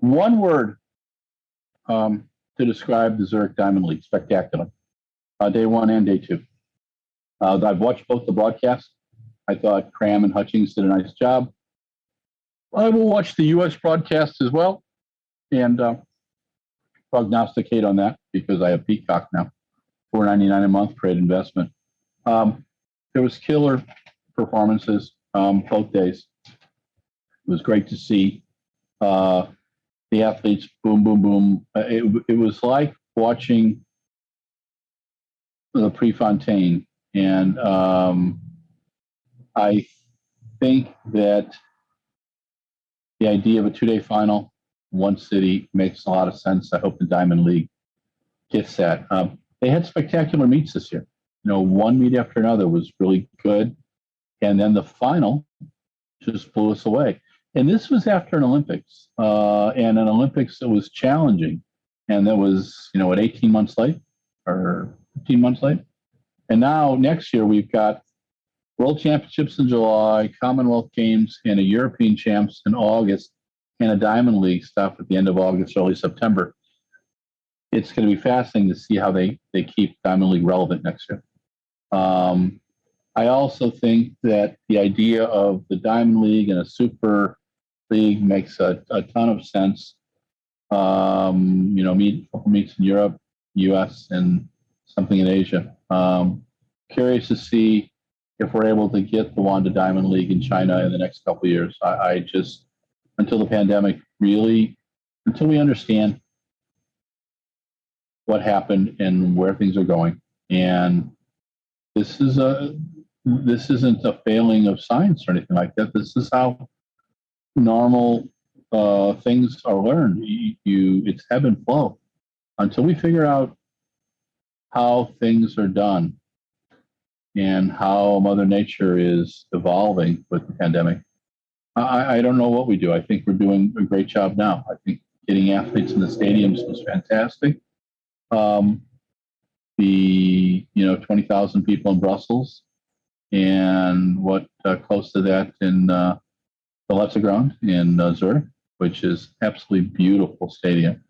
One word to describe the Zurich Diamond League: spectacular. Day 1 and day 2. I've watched both the broadcasts. I thought Cram and Hutchings did a nice job. I will watch the U.S. broadcast as well and prognosticate on that because I have Peacock now. $4.99 a month, great investment. There was killer performances both days. It was great to see the athletes boom, boom, boom. It was like watching the Prefontaine, and I think that the idea of a 2-day final, one city, makes a lot of sense. I hope the Diamond League gets that. They had spectacular meets this year. One meet after another was really good. And then the final just blew us away. And this was after an Olympics, and an Olympics that was challenging. And that was, 18 months late or 15 months late. And now next year we've got World Championships in July, Commonwealth Games, and a European Champs in August, and a Diamond League stuff at the end of August, early September. It's going to be fascinating to see how they keep Diamond League relevant next year. I also think that the idea of the Diamond League and a Super League makes a ton of sense. Couple meets in Europe, US, and something in Asia. Curious to see if we're able to get the Wanda Diamond League in China in the next couple of years. I just, until the pandemic, until we understand what happened and where things are going. And this isn't a failing of science or anything like that. This is how normal things are learned. It's ebb and flow. Until we figure out how things are done and how Mother Nature is evolving with the pandemic, I don't know what we do. I think we're doing a great job now. I think getting athletes in the stadiums was fantastic. The 20,000 people in Brussels, and close to that in the RunBlogRun in Zurich, which is absolutely beautiful stadium.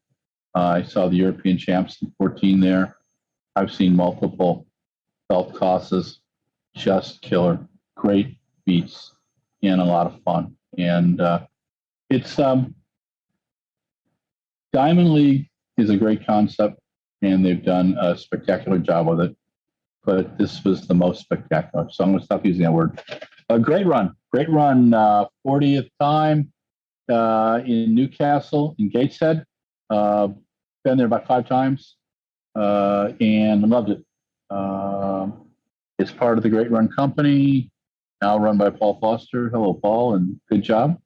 I saw the European Champs in 14 there. I've seen multiple golf courses, just killer, great beats, and a lot of fun. And it's Diamond League is a great concept, and they've done a spectacular job with it. But this was the most spectacular. So I'm going to stop using that word. A great run, 40th time in Newcastle, in Gateshead. Been there about 5 times and loved it. It's part of the Great Run Company, now run by Paul Foster. Hello, Paul, and good job.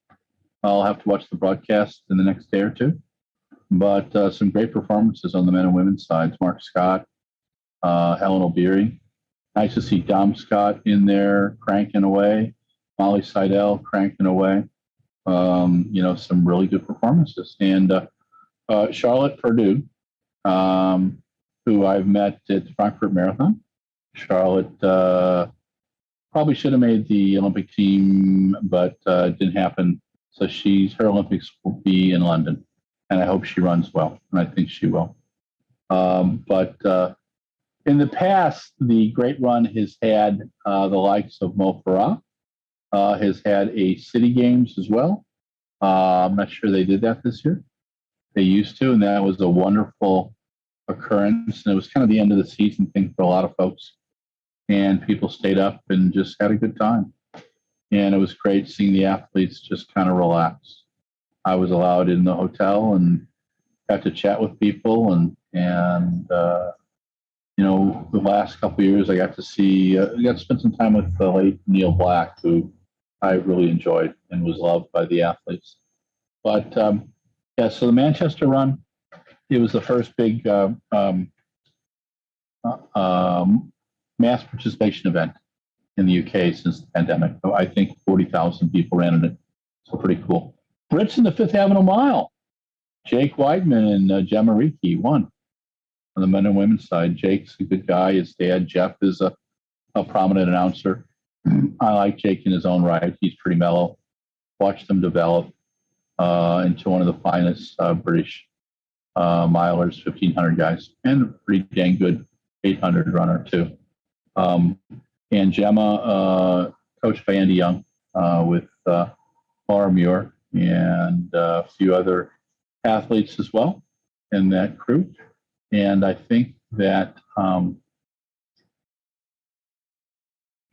I'll have to watch the broadcast in the next day or two. But some great performances on the men and women's sides. Mark Scott, Helen O'Beary. Nice to see Dom Scott in there cranking away. Molly Seidel cranking away. Some really good performances. And Charlotte Purdue, who I've met at the Frankfurt Marathon. Charlotte probably should have made the Olympic team, but it didn't happen. So her Olympics will be in London, and I hope she runs well, and I think she will. But in the past, the Great Run has had the likes of Mo Farah, has had a City Games as well. I'm not sure they did that this year. They used to, and that was a wonderful occurrence. And it was kind of the end of the season thing for a lot of folks. And people stayed up and just had a good time. And it was great seeing the athletes just kind of relax. I was allowed in the hotel and got to chat with people. And the last couple of years, I got to spend some time with the late Neil Black, who I really enjoyed and was loved by the athletes. But so the Manchester Run, it was the first big mass participation event in the UK since the pandemic. I think 40,000 people ran in it. So pretty cool. Brits in the Fifth Avenue Mile. Jake Weidman and Gemma Ricci won on the men and women's side. Jake's a good guy. His dad, Jeff, is a prominent announcer. I like Jake in his own right. He's pretty mellow. Watched them develop into one of the finest British milers, 1,500 guys, and a pretty dang good 800 runner, too. And Gemma, coached by Andy Young, with Laura Muir and a few other athletes as well in that crew. And I think that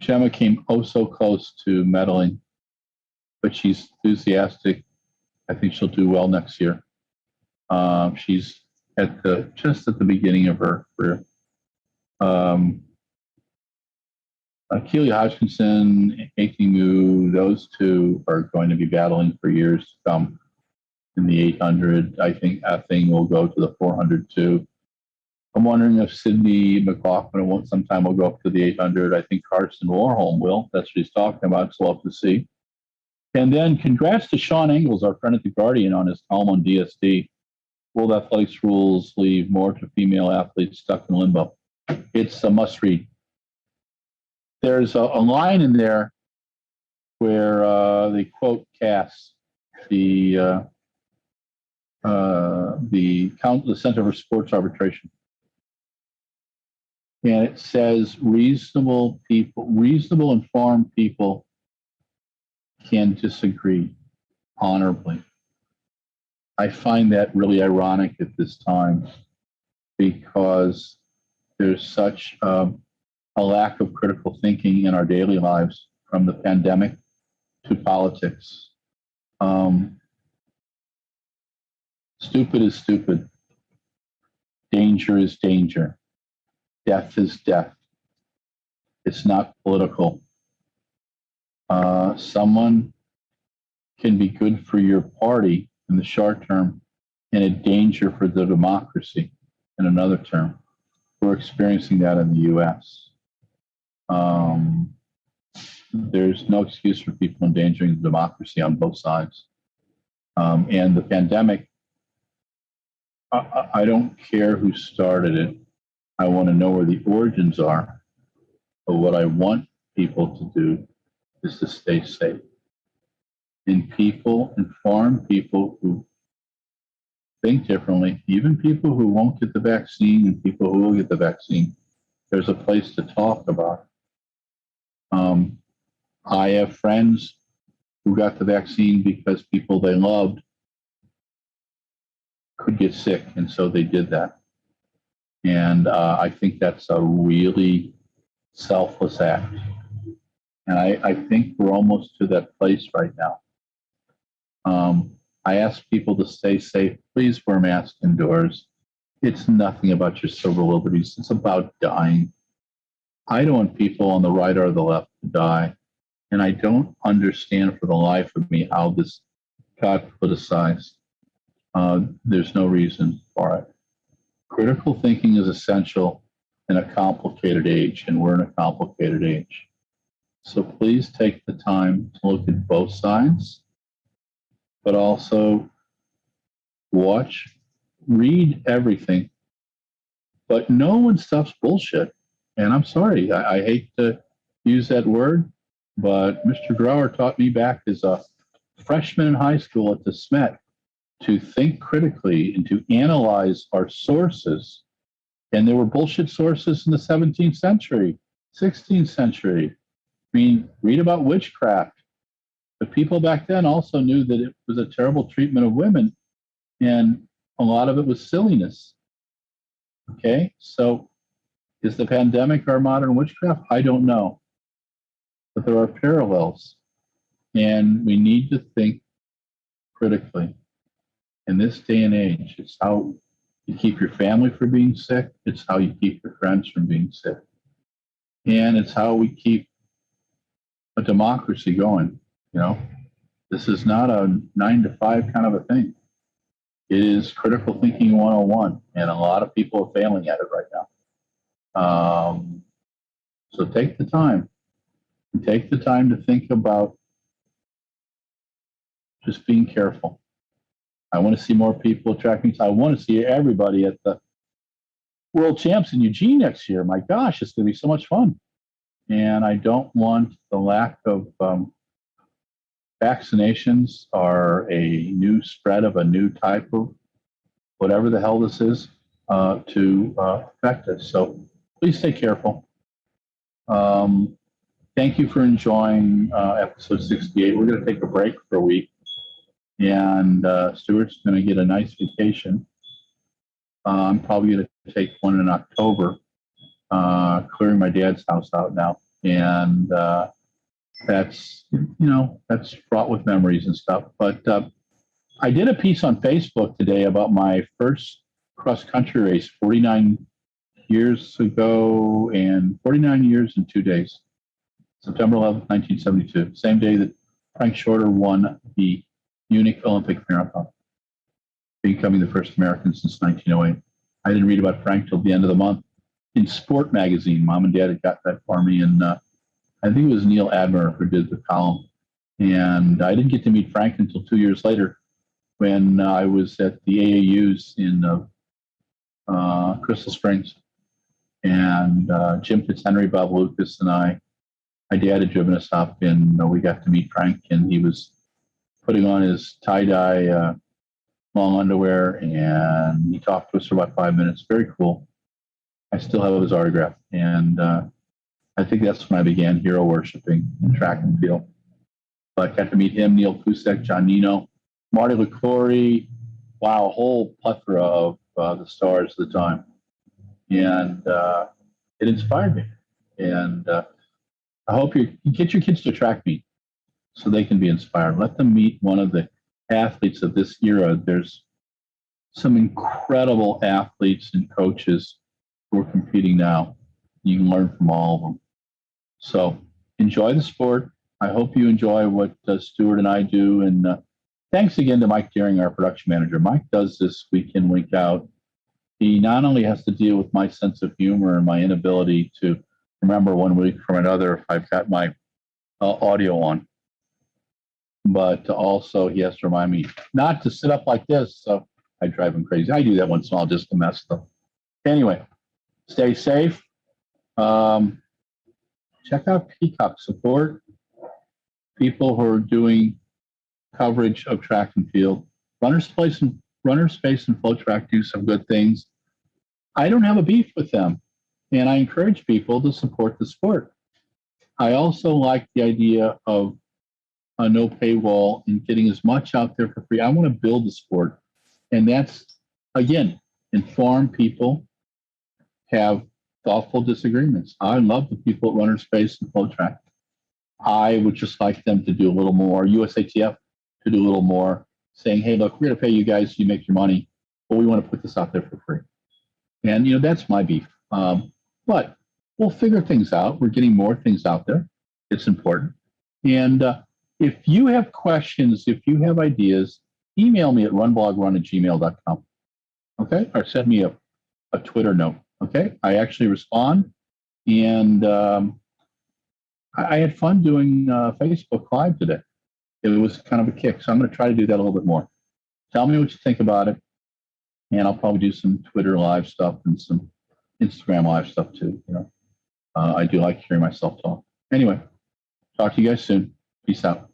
Gemma came so close to medaling, but she's enthusiastic. I think she'll do well next year. She's just at the beginning of her career. Keely Hodkinson, Akingu, those two are going to be battling for years to come in the 800. I think that thing will go to the 400 too. I'm wondering if Sydney McLaughlin sometime will go up to the 800. I think Carson Warholm will. That's what he's talking about. So we'll have to see. And then congrats to Sean Engels, our friend at The Guardian, on his column on DSD. World Athletics rules leave more to female athletes stuck in limbo. It's a must read. There's a line in there where they quote Cass, the Center for Sports Arbitration. And it says reasonable informed people can disagree honorably. I find that really ironic at this time because there's such a lack of critical thinking in our daily lives, from the pandemic to politics. Stupid is stupid. Danger is danger. Death is death. It's not political. Someone can be good for your party in the short term and a danger for the democracy in another term. We're experiencing that in the U.S. There's no excuse for people endangering the democracy on both sides. And the pandemic, I don't care who started it. I want to know where the origins are. But what I want people to do is to stay safe. And people, informed people who think differently, even people who won't get the vaccine and people who will get the vaccine, there's a place to talk about. I have friends who got the vaccine because people they loved could get sick, and so they did that. And I think that's a really selfless act. And I think we're almost to that place right now. I ask people to stay safe. Please wear masks indoors. It's nothing about your civil liberties. It's about dying. I don't want people on the right or the left to die. And I don't understand for the life of me how this got politicized. There's no reason for it. Critical thinking is essential in a complicated age, and we're in a complicated age. So please take the time to look at both sides, but also read everything, but know when stuff's bullshit. And I'm sorry, I hate to use that word, but Mr. Grauer taught me back as a freshman in high school at the SMET to think critically and to analyze our sources. And there were bullshit sources in the 17th century, 16th century. I mean, read about witchcraft. But people back then also knew that it was a terrible treatment of women, and a lot of it was silliness. Okay, so is the pandemic our modern witchcraft? I don't know. But there are parallels, and we need to think critically. In this day and age, it's how you keep your family from being sick. It's how you keep your friends from being sick. And it's how we keep a democracy going. You know, this is not a 9 to 5 kind of a thing. It is critical thinking 101, and a lot of people are failing at it right now. So take the time. Take the time to think about just being careful. I want to see more people attracting. I want to see everybody at the World Champs in Eugene next year. My gosh, it's going to be so much fun. And I don't want the lack of vaccinations or a new spread of a new type of whatever the hell this is to affect us. So please stay careful. Thank you for enjoying episode 68. We're going to take a break for a week. And Stuart's going to get a nice vacation. I'm probably going to take one in October, clearing my dad's house out now. And that's fraught with memories and stuff. But I did a piece on Facebook today about my first cross-country race 49 years ago and 49 years and 2 days. September 11th, 1972, same day that Frank Shorter won the Munich Olympic Marathon, becoming the first American since 1908. I didn't read about Frank till the end of the month in Sport magazine. Mom and Dad had got that for me, and I think it was Neil Adler who did the column. And I didn't get to meet Frank until 2 years later when I was at the AAUs in Crystal Springs. And Jim Fitzhenry, Bob Lucas, and my dad had driven us up, and we got to meet Frank, and he was putting on his tie-dye long underwear, and he talked to us for about 5 minutes. Very cool. I still have his autograph, and I think that's when I began hero worshiping in track and field. But I got to meet him, Neil Kusek, John Nino, Marty LaCroix. Wow, a whole plethora of the stars of the time. And it inspired me. And I hope you get your kids to track meet so they can be inspired. Let them meet one of the athletes of this era. There's some incredible athletes and coaches who are competing now. You can learn from all of them. So enjoy the sport. I hope you enjoy what Stuart and I do. And thanks again to Mike Deering, our production manager. Mike does this week in, week out. He not only has to deal with my sense of humor and my inability to remember one week from another if I've got my audio on, but also he has to remind me not to sit up like this. So I drive him crazy. I do that once in a while just to mess them. Anyway, stay safe. Check out Peacock. Support people who are doing coverage of track and field. Runner Space and Flow Track do some good things. I don't have a beef with them, and I encourage people to support the sport. I also like the idea of a no paywall and getting as much out there for free. I want to build the sport, and that's, again, inform people, have thoughtful disagreements. I love the people at Runner Space and Flow Track. I would just like them to do a little more, USATF to do a little more, saying, hey, look, we're going to pay you guys, you make your money, but we want to put this out there for free. And, that's my beef. But we'll figure things out. We're getting more things out there. It's important. And if you have questions, if you have ideas, email me at runblogrun@gmail.com. Okay? Or send me a Twitter note. Okay? I actually respond. And I had fun doing Facebook Live today. It was kind of a kick. So I'm going to try to do that a little bit more. Tell me what you think about it. And I'll probably do some Twitter live stuff and some Instagram live stuff too. I do like hearing myself talk. Anyway, talk to you guys soon. Peace out.